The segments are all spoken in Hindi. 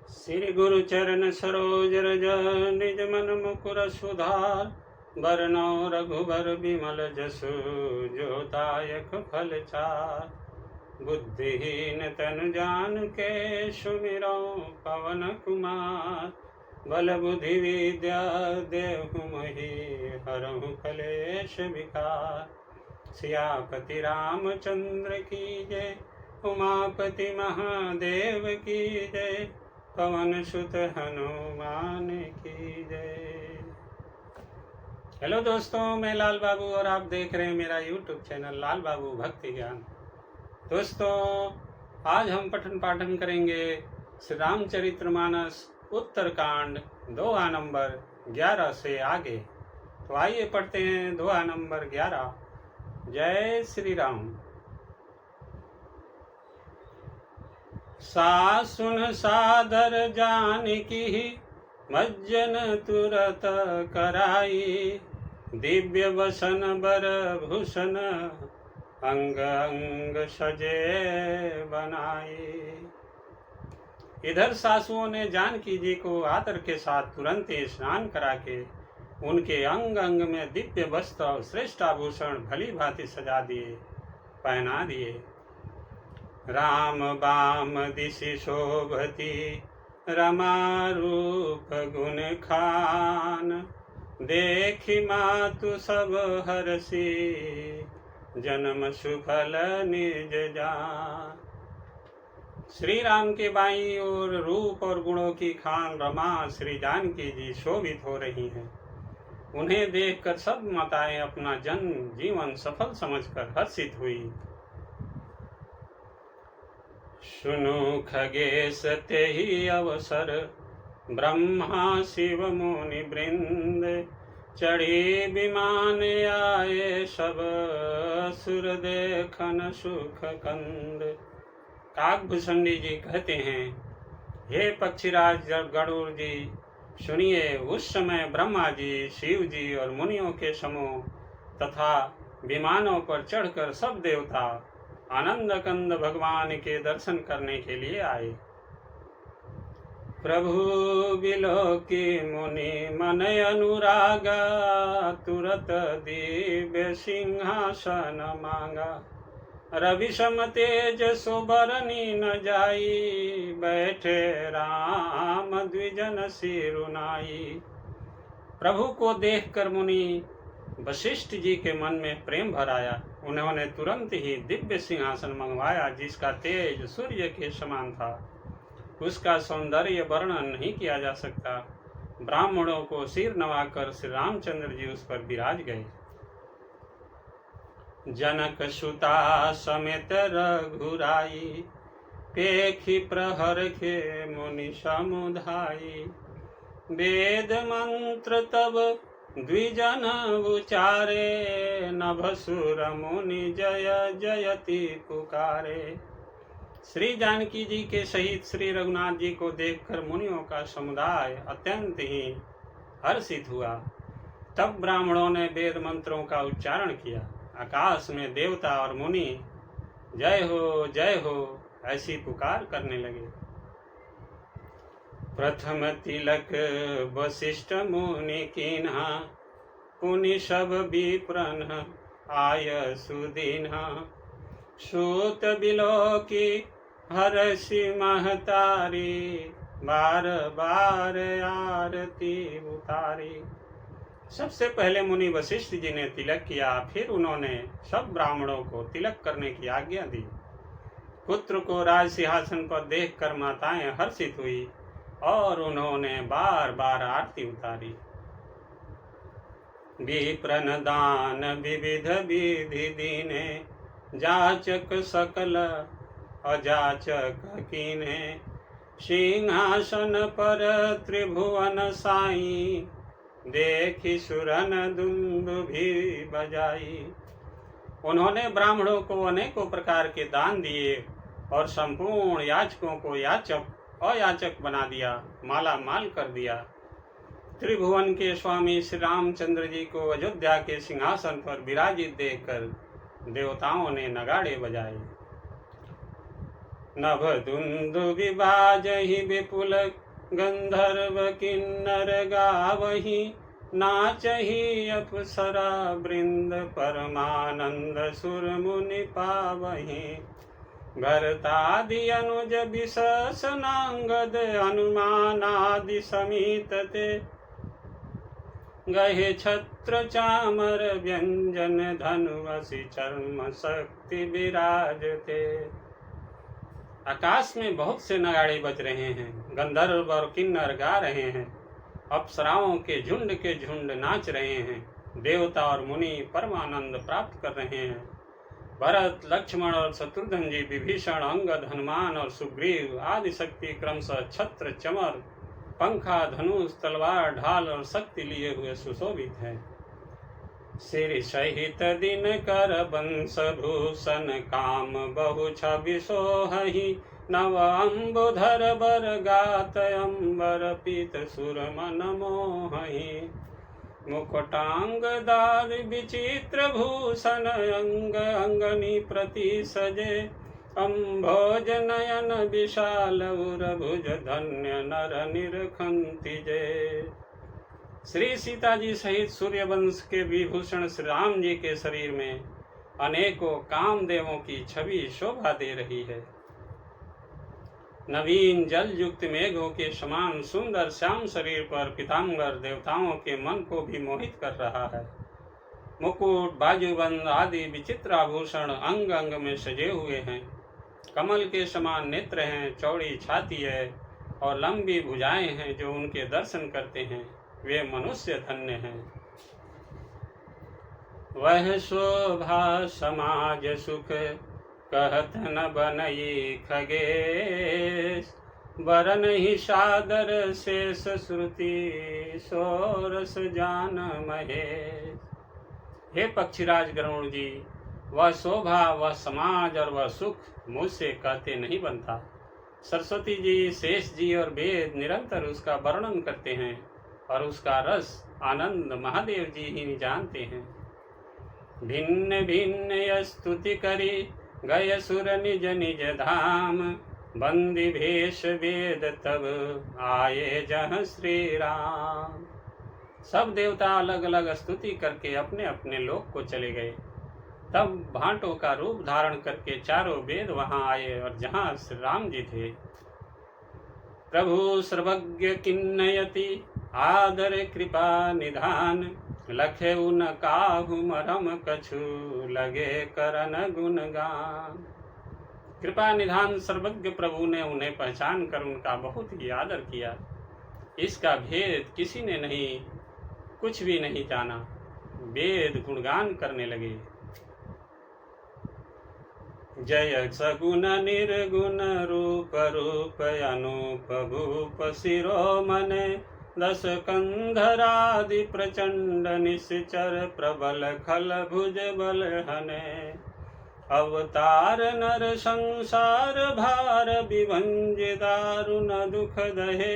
श्री गुरु चरण सरोज रज निज मन मुकुर सुधार बरनौ रघुबर विमल जसु जो दायक फल चार। बुद्धिहीन तनु जानिके सुमिरौ पवन कुमार। बल बुद्धि विद्या देहु मोहि हरहु कलेश विकार। सियापति रामचंद्र की जय, उमापति महादेव की जय, पवन सुत हनुमान की जय। हेलो दोस्तों, मैं लाल बाबू और आप देख रहे हैं मेरा यूट्यूब चैनल लाल बाबू भक्ति ज्ञान। दोस्तों, आज हम पठन पाठन करेंगे श्री रामचरितमानस उत्तरकांड दोहा नंबर 11 से आगे। तो आइए पढ़ते हैं दोहा नंबर 11। जय श्री राम। सासुन सादर जानकी मज्जन तुरत कराई। दिव्य वसन बर भूषण अंग अंग सजे बनाई। इधर सासुओं ने जानकी जी को आदर के साथ तुरंत स्नान करा के उनके अंग अंग में दिव्य वस्त्र और श्रेष्ठ आभूषण भली भांति सजा दिए, पहना दिए। राम बाम दिशि शोभती रमा रूप गुण खान। देखी मातु सब हरसी जन्म सुफल निज जान। श्री राम के बाईं ओर रूप और गुणों की खान रमा श्री जानकी जी शोभित हो रही हैं। उन्हें देखकर सब माताएं अपना जन्म जीवन सफल समझकर हर्षित हुई। सुनु खगेश तेहि अवसर ब्रह्मा शिव मुनि वृंद। चढ़ी विमान आए सब सुर देखन सुख कंद। काकभूषणी जी कहते हैं, हे पक्षीराज गरुड़ जी, सुनिए, उस समय ब्रह्मा जी, शिव जी और मुनियों के समूह तथा विमानों पर चढ़कर सब देवता आनंद कंद भगवान के दर्शन करने के लिए आए। प्रभु बिलोकी मुनि मन अनुरागा। तुरत दिव्य सिंहासन मांगा। रवि सम तेज सुबरनी न जाई। बैठे राम द्विजन सिरुनाई। प्रभु को देखकर मुनि वशिष्ठ जी के मन में प्रेम भर आया। उन्होंने तुरंत ही दिव्य सिंहासन मंगवाया, जिसका तेज सूर्य के समान था। उसका सौंदर्य वर्णन नहीं किया जा सकता। ब्राह्मणों को सिर नवाकर श्री रामचंद्र जी उस पर विराज गए। जनक सुता समेत रघुराई। पेखी प्रहर के मुनि समुदाई। वेद मंत्र तब द्विजन उचारे। नभसुर मुनि जय जयति पुकारे। श्री जानकी जी के सहित श्री रघुनाथ जी को देखकर मुनियों का समुदाय अत्यंत ही हर्षित हुआ। तब ब्राह्मणों ने वेद मंत्रों का उच्चारण किया। आकाश में देवता और मुनि जय हो ऐसी पुकार करने लगे। प्रथम तिलक वशिष्ठ मुनि कीन्हा। पुनि सब विप्रन आय सुदीन्हा। सूत बिलोकी हरषि महतारी। बार बार आरती उतारी। सबसे पहले मुनि वशिष्ठ जी ने तिलक किया। फिर उन्होंने सब ब्राह्मणों को तिलक करने की आज्ञा दी। पुत्र को राज सिंहासन पर देखकर माताएं हर्षित हुई और उन्होंने बार बार आरती उतारी। विप्रन दान विविध विधि दीने। जाचक सकल अजाचक कीने। सिंहासन पर त्रिभुवन साई। देखी सुरन दुंदुभि बजाई। उन्होंने ब्राह्मणों को अनेकों प्रकार के दान दिए और संपूर्ण याचकों को याचक अयाचक बना दिया, माला माल कर दिया। त्रिभुवन के स्वामी श्री रामचंद्र जी को अयोध्या के सिंहासन पर विराजित देखकर देवताओं ने नगाड़े बजाए। नभदुन्दुभिबाजहि विपुल गंधर्व किन्नर गावहि, नाचहि अप्सरा वृंद परमानंद सुर मुनि पावहि। भरतादि अनुज विशसनांगद हनुमानादि समीत ते, गहे छत्र चामर व्यंजन धनुषि चर्म शक्ति विराजते। आकाश में बहुत से नगाड़े बज रहे हैं, गंधर्व और किन्नर गा रहे हैं, अप्सराओं के झुंड नाच रहे हैं, देवता और मुनि परमानंद प्राप्त कर रहे हैं। भरत, लक्ष्मण और शत्रुघ्न जी, विभीषण, अंगद, हनुमान और सुग्रीव आदि शक्ति क्रमशः छत्र, चमर, पंखा, धनुष, तलवार, ढाल और शक्ति लिए हुए सुशोभित हैं। सिर सहित दिन कर बंश भूषण, काम बहु छवि सोहहि, नव अम्बुधर बर गात अम्बर पीत सुर मन मोहहि। मुकुटांग दाद विचित्र भूषण, अंग अंगनी प्रति सजे, अम्भोज नयन विशाल उर भुज, धन्य नर निरखंति जय। श्री सीता जी सहित सूर्यवंश के विभूषण श्री राम जी के शरीर में अनेकों कामदेवों की छवि शोभा दे रही है। नवीन जल युक्त मेघों के समान सुंदर श्याम शरीर पर पीताम्बर देवताओं के मन को भी मोहित कर रहा है। मुकुट, बाजूबंद आदि विचित्र आभूषण अंग अंग में सजे हुए हैं। कमल के समान नेत्र हैं, चौड़ी छाती है और लंबी भुजाएं हैं। जो उनके दर्शन करते हैं वे मनुष्य धन्य हैं। वह शोभा समाज सुख, कहत न बनई खगेश, बरन ही सादर शेष श्रुति, सोरस जान महेश। हे पक्षीराज गरुण जी, वह शोभा, वह समाज और वह सुख मुझसे कहते नहीं बनता। सरस्वती जी, शेष जी और वेद निरंतर उसका वर्णन करते हैं और उसका रस आनंद महादेव जी ही जानते हैं। भिन्न भिन्न स्तुति करी गय सुर निज निज धाम, बंदी भेष वेद तब आए जहाँ श्री राम। सब देवता अलग अलग स्तुति करके अपने अपने लोक को चले गए। तब भांटों का रूप धारण करके चारों वेद वहां आए और जहाँ श्री राम जी थे। प्रभु सर्वज्ञ किन्नयति आदर कृपा निधान, लखे उन काहु मरम कछु, लगे करन गुणगान। कृपा निधान सर्वज्ञ प्रभु ने उन्हें पहचान कर उनका बहुत ही आदर किया। इसका भेद किसी ने नहीं, कुछ भी नहीं जाना। वेद गुणगान करने लगे। जय सगुण निर्गुण रूप रूप अनूप भूप शिरोमणे, दस कंधरादि प्रचंड निश्चर प्रबल खल भुज बल हने। अवतार नर संसार भार विभंज दारुण दुख दहे,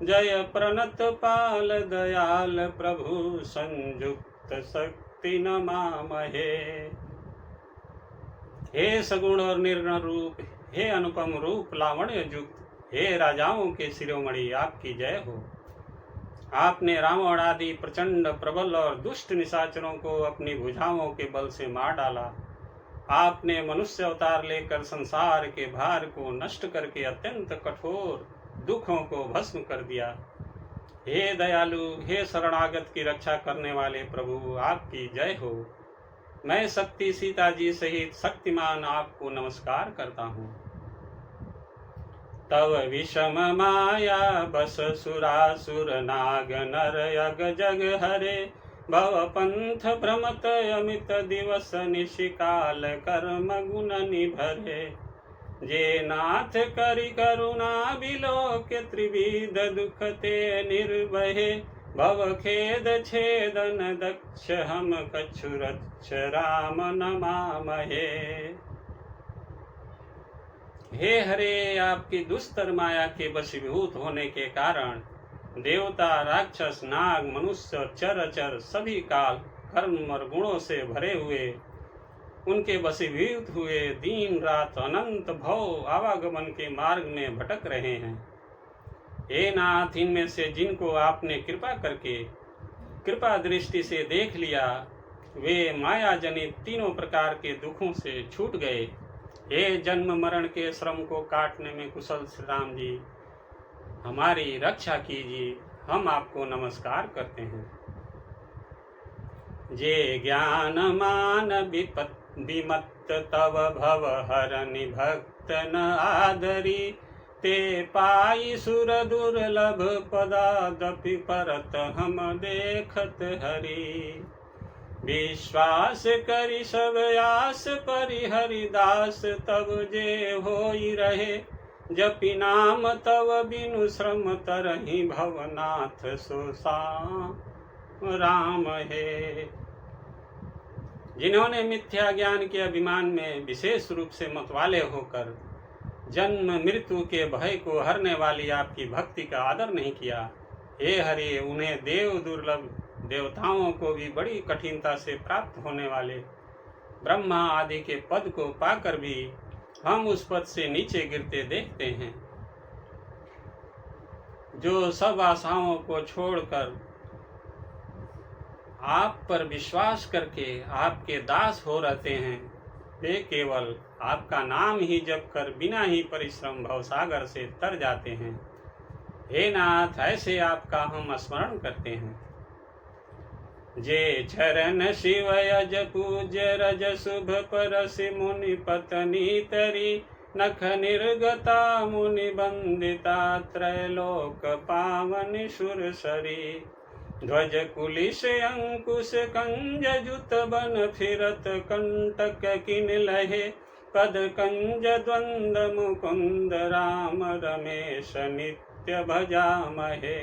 जय प्रणत पाल दयाल प्रभु संयुक्त शक्ति नमामहे। हे सगुण और निर्गुण रूप, हे अनुपम रूप लावण्य युक्त, हे राजाओं के शिरोमणि, आपकी जय हो। आपने रावण आदि प्रचंड प्रबल और दुष्ट निशाचरों को अपनी भुजाओं के बल से मार डाला। आपने मनुष्य अवतार लेकर संसार के भार को नष्ट करके अत्यंत कठोर दुखों को भस्म कर दिया। हे दयालु, हे शरणागत की रक्षा करने वाले प्रभु, आपकी जय हो। मैं शक्ति सीता जी सहित शक्तिमान आपको नमस्कार करता हूँ। तव विषम माया बस सुरासुर नाग नर यग जग हरे, भव पंथ भ्रमत अमित दिवस निशिकाल कर्म गुण निभरे। जे नाथ करि करुणा बिलोक त्रिविध दुख ते निर्वहे, भव खेद छेदन दक्ष हम कछु रक्ष राम नमामहे। हे हरे, आपकी दुस्तर माया के वशीभूत होने के कारण देवता, राक्षस, नाग, मनुष्य और चर अचर सभी काल कर्म और गुणों से भरे हुए उनके वशीभूत हुए दिन रात अनंत भव आवागमन के मार्ग में भटक रहे हैं। हे नाथ, इनमें से जिनको आपने कृपा करके कृपा दृष्टि से देख लिया, वे माया जनित तीनों प्रकार के दुखों से छूट गए। हे जन्म मरण के श्रम को काटने में कुशल श्री राम जी, हमारी रक्षा कीजिए। हम आपको नमस्कार करते हैं। जे ज्ञान मान विमत्त तव भव हरनि भक्त न आदरी, ते पाई सुर दुर्लभ पदादपि परत हम देखत हरि। विश्वास करि सब आस परिहरिदास, तब जे होई रहे जपि नाम तव बिनु श्रम तरहि भवनाथ सोसा राम है। जिन्होंने मिथ्या ज्ञान के अभिमान में विशेष रूप से मतवाले होकर जन्म मृत्यु के भय को हरने वाली आपकी भक्ति का आदर नहीं किया, हे हरि, उन्हें देव दुर्लभ देवताओं को भी बड़ी कठिनता से प्राप्त होने वाले ब्रह्मा आदि के पद को पाकर भी हम उस पद से नीचे गिरते देखते हैं। जो सब आशाओं को छोड़कर आप पर विश्वास करके आपके दास हो रहते हैं, वे केवल आपका नाम ही जप कर बिना ही परिश्रम भवसागर से तर जाते हैं। हे नाथ, ऐसे आपका हम स्मरण करते हैं। जे चरण शिव यज पूज्य रज शुभ परसि मुनि पत्नी तरी, नख निर्गता मुनि बंदिता त्रैलोक पावन सुरसरी। ध्वज कुलिश अंकुश कंज जुत बन फिरत कंटक किन लहे, पद कंज द्वंद मुकुंद राम रमेश नित्य भजामहे।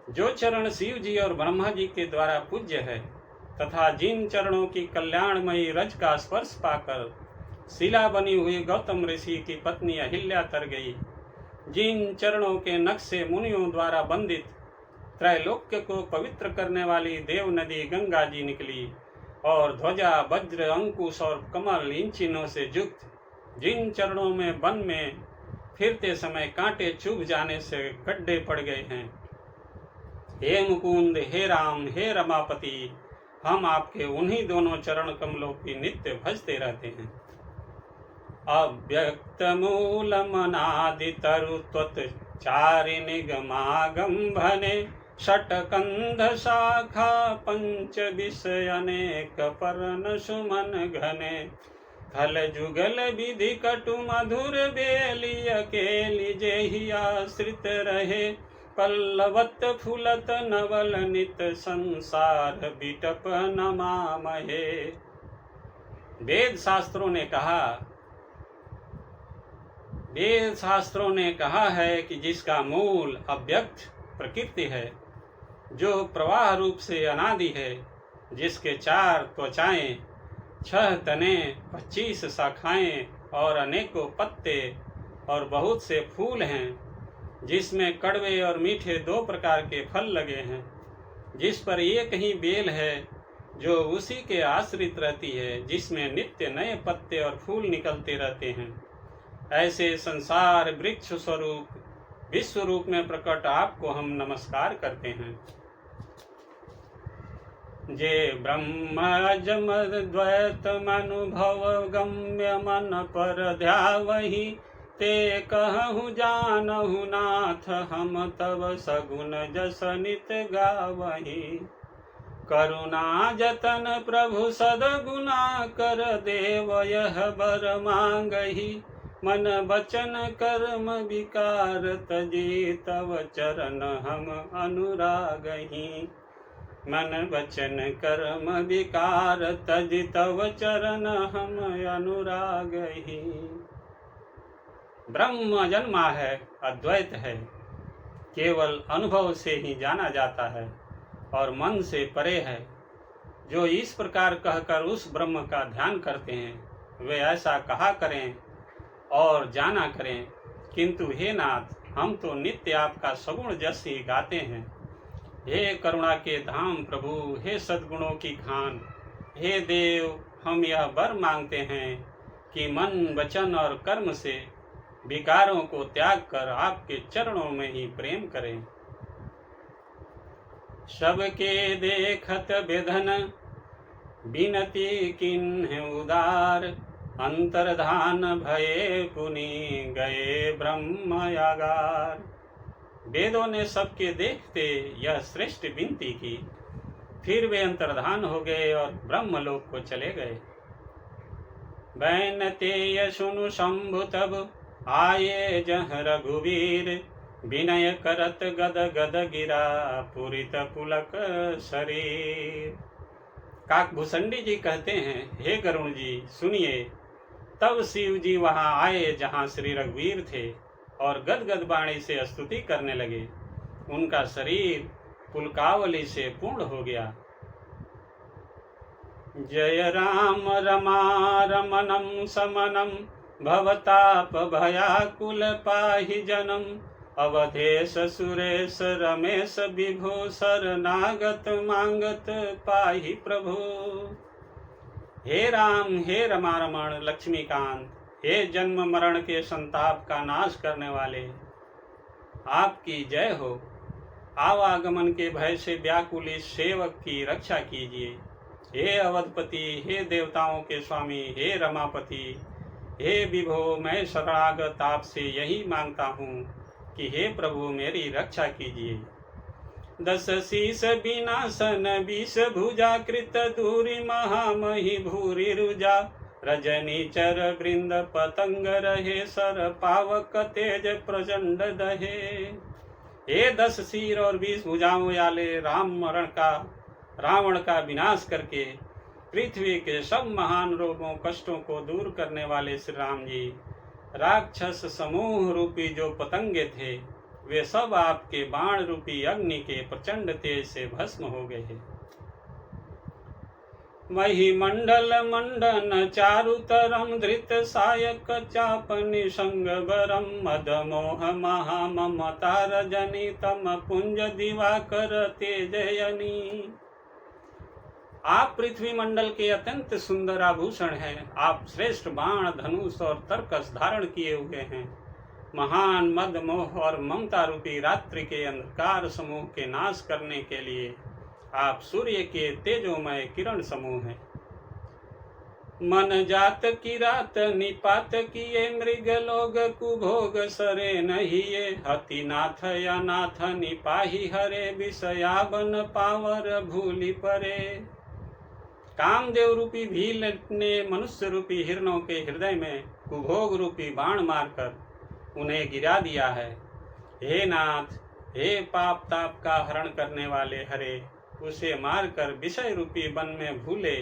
जो चरण शिव जी और ब्रह्मा जी के द्वारा पूज्य है तथा जिन चरणों की कल्याणमयी रज का स्पर्श पाकर शिला बनी हुई गौतम ऋषि की पत्नी अहिल्या तर गई, जिन चरणों के नख से मुनियों द्वारा बंदित त्रैलोक्य को पवित्र करने वाली देव नदी गंगा जी निकली, और ध्वजा वज्र अंकुश और कमल इन चिन्हों से युक्त जिन चरणों में वन में फिरते समय कांटे चुभ जाने से गड्ढे पड़ गए हैं, हे मुकुंद, हे राम, हे रमापति, हम आपके उन्हीं दोनों चरण कमलों की नित्य भजते रहते हैं। अव्यक्त मूलमनादि तरु त्वत् चारि निगमागम भने, षटकंध शाखा पंच विषय अनेक पर्ण सुमन घने। थल जुगल विधि कटु मधुर बेली अकेली जेहि आश्रित रहे, पल्लवत फुलत नवल नित संसार बिटप नमामहे। वेद शास्त्रों ने कहा है कि जिसका मूल अव्यक्त प्रकृति है, जो प्रवाह रूप से अनादि है, जिसके 4 त्वचाएं, 6 तने, 25 शाखाएं और अनेकों पत्ते और बहुत से फूल हैं, जिसमें कड़वे और मीठे 2 प्रकार के फल लगे हैं, जिस पर एक ही बेल है जो उसी के आश्रित रहती है, जिसमें नित्य नए पत्ते और फूल निकलते रहते हैं, ऐसे संसार वृक्ष स्वरूप विश्व रूप में प्रकट आपको हम नमस्कार करते हैं। जे ब्रह्मजमद द्वैत अनुभव गम्य मन पर ध्यावहि, ते कहु जानहु नाथ हम तव सगुण जस नित गावहि। करुणा जतन प्रभु सदगुना कर देव यह बर मांगहि, मन वचन कर्म विकार तजी तव चरण हम अनुरागहि। मन वचन कर्म विकार तजी तव चरण हम अनुरागहि। ब्रह्म जन्मा है, अद्वैत है, केवल अनुभव से ही जाना जाता है और मन से परे है। जो इस प्रकार कहकर उस ब्रह्म का ध्यान करते हैं, वे ऐसा कहा करें और जाना करें। किंतु हे नाथ, हम तो नित्य आपका सगुण जस ही गाते हैं। हे करुणा के धाम प्रभु, हे सद्गुणों की खान, हे देव, हम यह वर मांगते हैं कि मन, वचन और कर्म से विकारों को त्याग कर आपके चरणों में ही प्रेम करें। सबके देखत विधन बिनती किन्ह उदार, अंतर्धान भये पुनि गए ब्रह्मयागार। वेदों ने सबके देखते यह श्रेष्ठ विनती की, फिर वे अंतर्धान हो गए और ब्रह्मलोक को चले गए। बैन तेय सुनु शंभु तब आये जह रघुवीर, विनय करत गद गद गिरा पुरित पुलक शरीर। काकभूषणी जी कहते हैं, हे गरुण जी सुनिए। तब शिव जी वहां आए जहां श्री रघुवीर थे और गदगद वाणी से स्तुति करने लगे। उनका शरीर पुलकावली से पूर्ण हो गया। जय राम रमा रमणं समनं, भवताप भयाकुल पाहि जनम, अवधेश सुरेश रमेश विभो, शरणागत मांगत पाहि प्रभु। हे राम, हे रमा रमण लक्ष्मीकांत, हे जन्म मरण के संताप का नाश करने वाले, आपकी जय हो। आवागमन के भय से व्याकुल इस सेवक की रक्षा कीजिए। हे अवधपति, हे देवताओं के स्वामी, हे रमापति, हे विभो, मैं शरणागत आपसे यही मांगता हूँ कि हे प्रभु मेरी रक्षा कीजिए। दस शीस विनाशन 20 भुजा, कृत दूरी महामही भूरि रुजा, रजनी चर वृंद पतंग रहे, सर पावक तेज प्रचंड दहे। हे 10 सिर और 20 भुजाओं वाले रावण का विनाश करके पृथ्वी के सब महान रोगों कष्टों को दूर करने वाले श्री राम जी, राक्षस समूह रूपी जो पतंगे थे वे सब आपके बाण रूपी अग्नि के प्रचंड तेज से भस्म हो गए हैं। मही मंडल मंडन चारुतरम, धृत सायक चाप निसंग बरम, मद मोह महा ममता रजनी, तम पुंज दिवाकर तेजयनी। आप पृथ्वी मंडल के अत्यंत सुंदर आभूषण हैं। आप श्रेष्ठ बाण, धनुष और तरकस धारण किए हुए हैं। महान मद मोह और ममता रूपी रात्रि के अंधकार समूह के नाश करने के लिए आप सूर्य के तेजोमय किरण समूह हैं। मन जात की रात निपात किए, मृग लोग कुभोग सरे नहिए, हति नाथ या नाथ निपाही हरे, विषयावन पावर भूलि परे। कामदेव रूपी भील ने मनुष्य रूपी हिरणों के हृदय में कुभोग रूपी बाण मारकर उन्हें गिरा दिया है। हे नाथ, हे पाप ताप का हरण करने वाले हरे, उसे मारकर विषय रूपी वन में भूले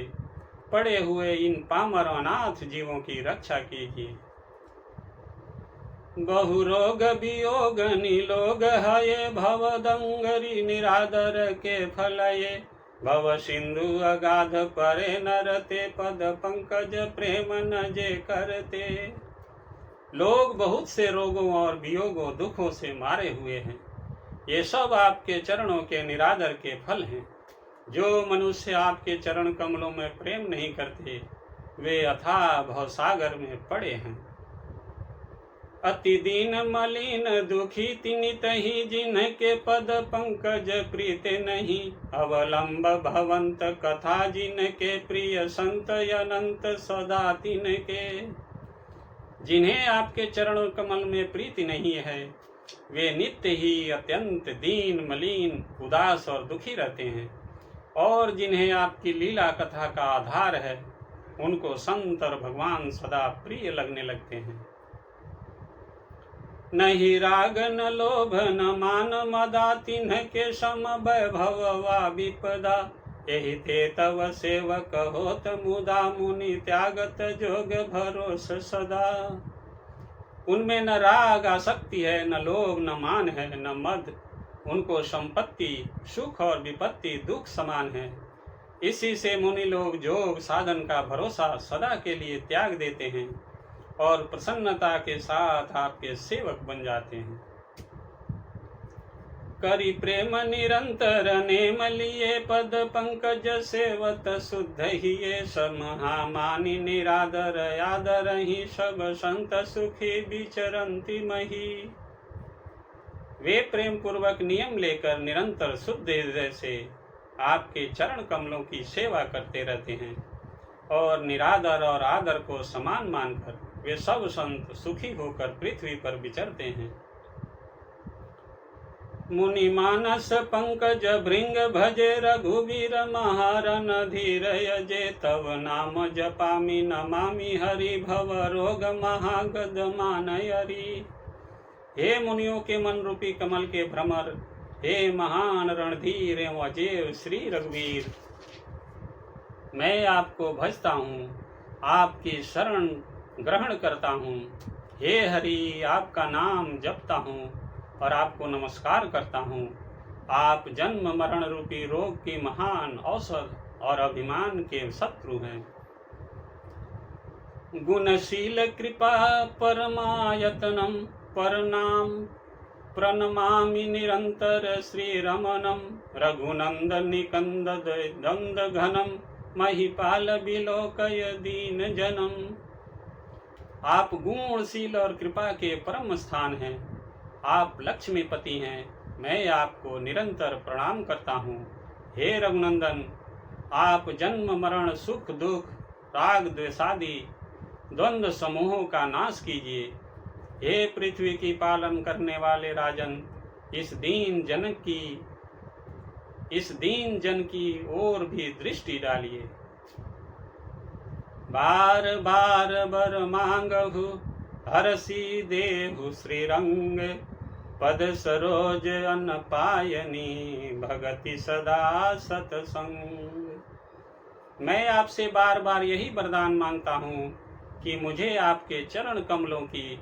पड़े हुए इन पामर अनाथ जीवों की रक्षा कीजिए। बहु रोग वियोग निलोग हये, भव दंगरी निरादर के फलये, भव सिंधु अगाध परे नरते, पद पंकज प्रेम न जे करते। लोग बहुत से रोगों और वियोगों दुखों से मारे हुए हैं। ये सब आपके चरणों के निरादर के फल हैं। जो मनुष्य आपके चरण कमलों में प्रेम नहीं करते वे अथाह भवसागर में पड़े हैं। अति दीन मलिन दुखी तिनित ही, जिनके पद पंकज प्रीत नहीं, अवलंब भवंत कथा जिनके, प्रिय संत अनंत सदा तिनके। जिन्हें आपके चरण कमल में प्रीति नहीं है वे नित्य ही अत्यंत दीन मलिन उदास और दुखी रहते हैं, और जिन्हें आपकी लीला कथा का आधार है उनको संत और भगवान सदा प्रिय लगने लगते हैं। नहीं राग न लोभ न मान मदा, तिन्ह के सम वैभव वा विपदा, यही ते तव सेवक होत मुदा, मुनि त्यागत जोग भरोस सदा। उनमें न राग आसक्ति है, न लोभ न मान है, न मद। उनको संपत्ति सुख और विपत्ति दुख समान है। इसी से मुनि लोग जोग साधन का भरोसा सदा के लिए त्याग देते हैं और प्रसन्नता के साथ आपके सेवक बन जाते हैं। करि प्रेम निरंतर नेम लिए पद पंकज सेवत शुद्ध ही ये समहामानि निरादर आदर ही सब संत सुखी विचरंति मही। वे प्रेम पूर्वक नियम लेकर निरंतर शुद्ध हृदय से आपके चरण कमलों की सेवा करते रहते हैं और निरादर और आदर को समान मानकर वे सब संत सुखी होकर पृथ्वी पर विचरते हैं। मुनि मानस पंकज भृंग भजे रघुवीर महारन धीर यजे तव नाम जपामि नमामि हरि भव रोग महागद मानयरी। हे मुनियों के मन रूपी कमल के भ्रमर, हे महान रणधीर एवं अजय श्री रघुवीर, मैं आपको भजता हूँ, आपकी शरण ग्रहण करता हूँ। हे हरि, आपका नाम जपता हूँ और आपको नमस्कार करता हूँ। आप जन्म मरण रूपी रोग की महान औषध और अभिमान के शत्रु हैं। गुणशील कृपा परमायतनम परनाम प्रणमामि निरंतर श्री रमणम रघुनंदन निकंद दंद घनम महिपाल बिलोकय दीन जनम। आप गुणशील और कृपा के परम स्थान हैं। आप लक्ष्मीपति हैं। मैं आपको निरंतर प्रणाम करता हूँ। हे रघुनंदन, आप जन्म मरण सुख दुख राग द्वेषादि द्वंद्व समूहों का नाश कीजिए। हे पृथ्वी की पालन करने वाले राजन, इस दीन जन की ओर भी दृष्टि डालिए। बार बार बर मांगहु हरसी देहु श्रीरंग पद सरोज अन्न पायनी भगति सदा सतसंग। मैं आपसे बार बार यही वरदान मांगता हूँ कि मुझे आपके चरण कमलों की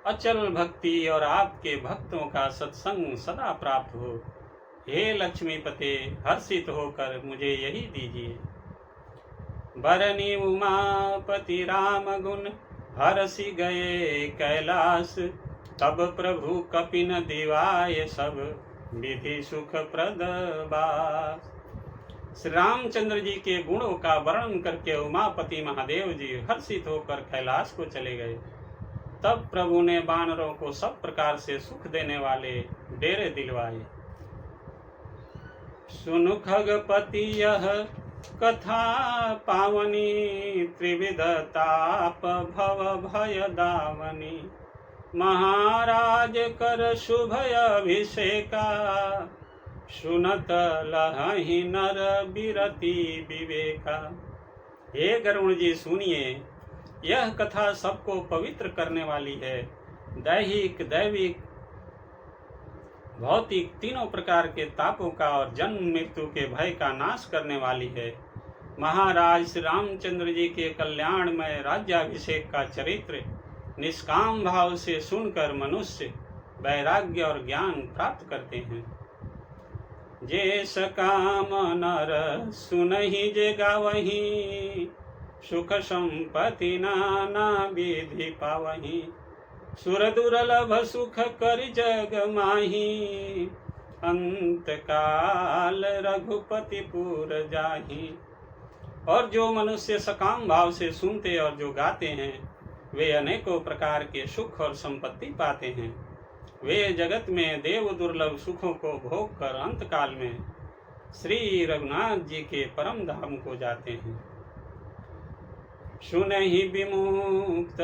अचल भक्ति और आपके भक्तों का सत्संग सदा प्राप्त हो। हे लक्ष्मीपते, हर्षित होकर मुझे यही दीजिए। बरनी उमापति राम गुण हरसि गए कैलाश, तब प्रभु कपिन दिवाय सब विधि सुख प्रद बास। श्री रामचंद्र जी के गुणों का वर्णन करके उमापति महादेव जी हर्षित होकर कैलाश को चले गए। तब प्रभु ने वानरों को सब प्रकार से सुख देने वाले डेरे दिलवाए। सुनु खगपति यह कथा पावनी त्रिविध ताप भव भय दावनी। महाराज कर शुभ अभिषेका, सुनत लहहि नर बिरति विवेका। हे गरुण जी सुनिए, यह कथा सबको पवित्र करने वाली है। दैहिक दैविक भौतिक तीनों प्रकार के तापों का और जन्म मृत्यु के भय का नाश करने वाली है। महाराज श्री रामचंद्र जी के कल्याणमय राज्याभिषेक का चरित्र निष्काम भाव से सुनकर मनुष्य वैराग्य और ज्ञान प्राप्त करते हैं। जे सकाम नर सुनहि जे गावहि, सुख संपत्ति नाना विधि पावहि। सुर दुर्लभ सुख कर जग माही, अंत काल रघुपति पुर जाहि। और जो मनुष्य सकाम भाव से सुनते और जो गाते हैं, वे अनेकों प्रकार के सुख और संपत्ति पाते हैं। वे जगत में देव दुर्लभ सुखों को भोग कर अंत काल में श्री रघुनाथ जी के परम धाम को जाते हैं। सुनहि विमुक्त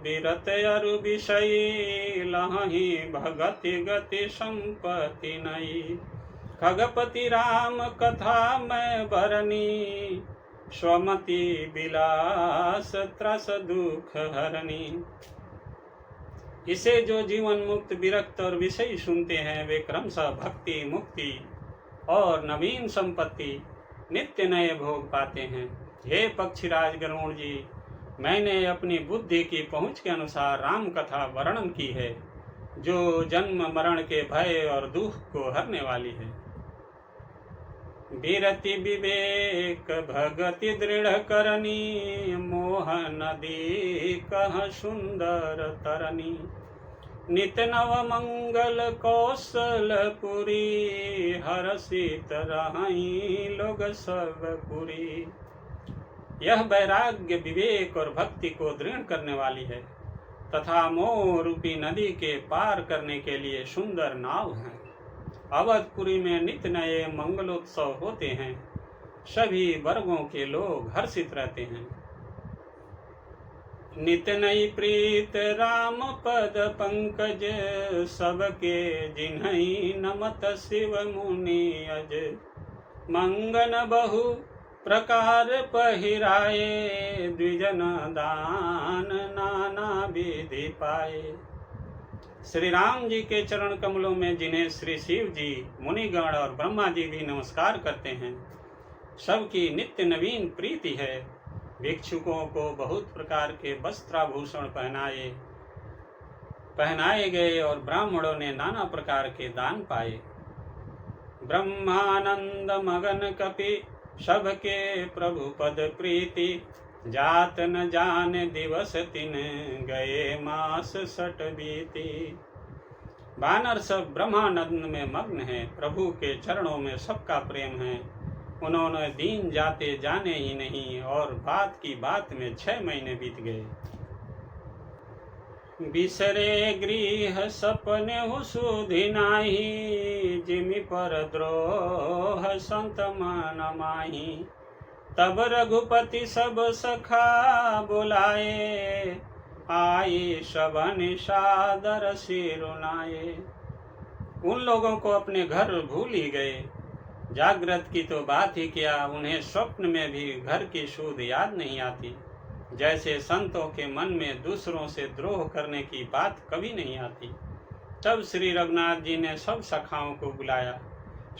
बिरत अरु विषयी, लहहि भगति गति संपत्ति नई। खगपति राम कथा मैं बरनी, स्वमति विलास त्रस दुख हरनी। इसे जो जीवन मुक्त विरक्त और विषयी सुनते हैं, वे क्रमशः भक्ति मुक्ति और नवीन संपत्ति नित्य नए भोग पाते हैं। हे पक्षीराज गरुण जी, मैंने अपनी बुद्धि की पहुँच के अनुसार राम कथा वर्णन की है, जो जन्म मरण के भय और दुख को हरने वाली है। विरति विवेक भगति दृढ़ करनी, मोह नदी कह सुंदर तरनी। नित नव मंगल कौशलपुरी, हर्षित रहीं लोग सब पुरी। यह वैराग्य, विवेक और भक्ति को दृढ़ करने वाली है तथा मोह रूपी नदी के पार करने के लिए सुंदर नाव है। अवधपुरी में नित्य नए मंगलोत्सव होते हैं, सभी वर्गों के लोग हर्षित रहते हैं। नित नई प्रीत राम पद पंकज, सबके जिन्हई नमत शिव मुनि अज। मंगन बहु प्रकार पहिराए, द्विजन दान नाना विधि पाए। श्री राम जी के चरण कमलों में जिन्हें श्री शिव जी, मुनिगण और ब्रह्मा जी भी नमस्कार करते हैं, सबकी नित्य नवीन प्रीति है। भिक्षुकों को बहुत प्रकार के वस्त्राभूषण पहनाए गए और ब्राह्मणों ने नाना प्रकार के दान पाए। ब्रह्मानंद मगन कपि, सबके प्रभु पद प्रीति। जात न जान दिवस तिन, गए मास सट बीती। वानर सब ब्रह्मानंद में मग्न हैं, प्रभु के चरणों में सबका प्रेम है। उन्होंने दिन जाते जाने ही नहीं और बात की बात में 6 महीने बीत गए। बिसरे गृह सपने सुधि नाही, जिमि पर द्रोह संत मन माही। तब रघुपति सब सखा बुलाए, आई शबन सादर सिरुनाए। उन लोगों को अपने घर भूल ही गए। जागृत की तो बात ही क्या, उन्हें स्वप्न में भी घर की सूध याद नहीं आती। जैसे संतों के मन में दूसरों से द्रोह करने की बात कभी नहीं आती। तब श्री रघुनाथ जी ने सब सखाओं को बुलाया।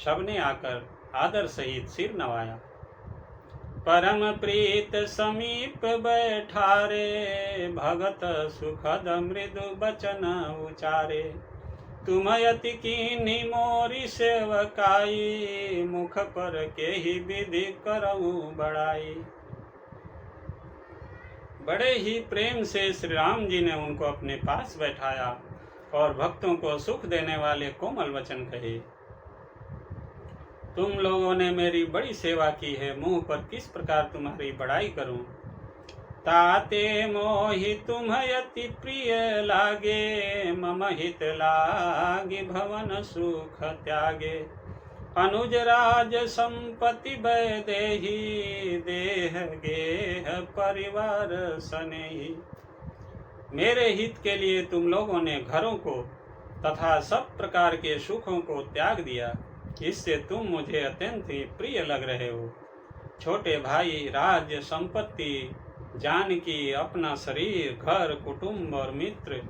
सबने आकर आदर सहित सिर नवाया। परम प्रीत समीप बैठारे, भगत सुखद मृदु बचन उचारे। तुम यति कीन्ही मोरी सेवकाई, मुख पर के ही विधि करऊं बढ़ाई। बड़े ही प्रेम से श्री राम जी ने उनको अपने पास बैठाया और भक्तों को सुख देने वाले कोमल वचन कहे। तुम लोगों ने मेरी बड़ी सेवा की है, मुंह पर किस प्रकार तुम्हारी बड़ाई करूं। ताते मोहि तुम यति प्रिय लागे, मम हित लागे भवन सुख त्यागे। अनुज राज संपत्ति वैदेही, देह गेह परिवार सनेही। मेरे हित के लिए तुम लोगों ने घरों को तथा सब प्रकार के सुखों को त्याग दिया, इससे तुम मुझे अत्यंत ही प्रिय लग रहे हो। छोटे भाई, राज्य संपत्ति, जानकी, अपना शरीर, घर, कुटुंब और मित्र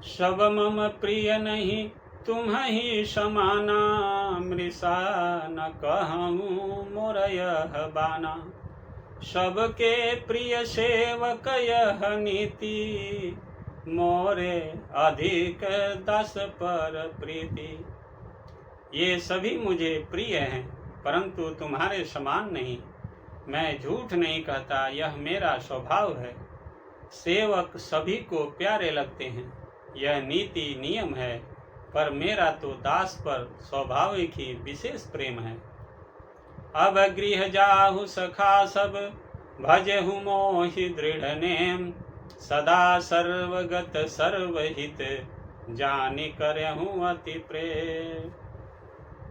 सब मम प्रिय नहीं, तुम ही समाना। मृषा न कहूँ मोर यह बाना, सबके प्रिय सेवक यह नीति। मोरे अधिक दास पर प्रीति। ये सभी मुझे प्रिय हैं, परंतु तुम्हारे समान नहीं। मैं झूठ नहीं कहता, यह मेरा स्वभाव है। सेवक सभी को प्यारे लगते हैं, यह नीति नियम है, पर मेरा तो दास पर स्वाभाविक ही विशेष प्रेम है। अब गृह जाहु सखा सब, भजहु मोहि दृढ़ नेम। सदा सर्वगत सर्वहित, जानि करहु अति प्रेम।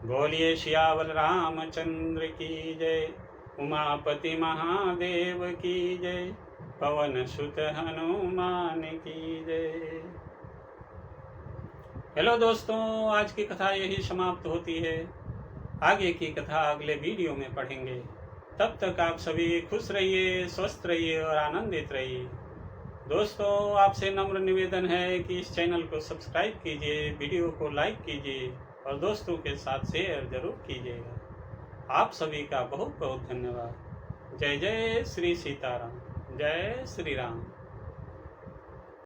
बोलिए सियावर रामचंद्र की जय, उमापति महादेव की जय, पवन सुत हनुमान की जय। हेलो दोस्तों, आज की कथा यही समाप्त होती है। आगे की कथा अगले वीडियो में पढ़ेंगे। तब तक आप सभी खुश रहिए, स्वस्थ रहिए और आनंदित रहिए। दोस्तों, आपसे नम्र निवेदन है कि इस चैनल को सब्सक्राइब कीजिए, वीडियो को लाइक कीजिए और दोस्तों के साथ शेयर जरूर कीजिएगा। आप सभी का बहुत बहुत धन्यवाद। जय जय श्री सीताराम, जय श्री राम।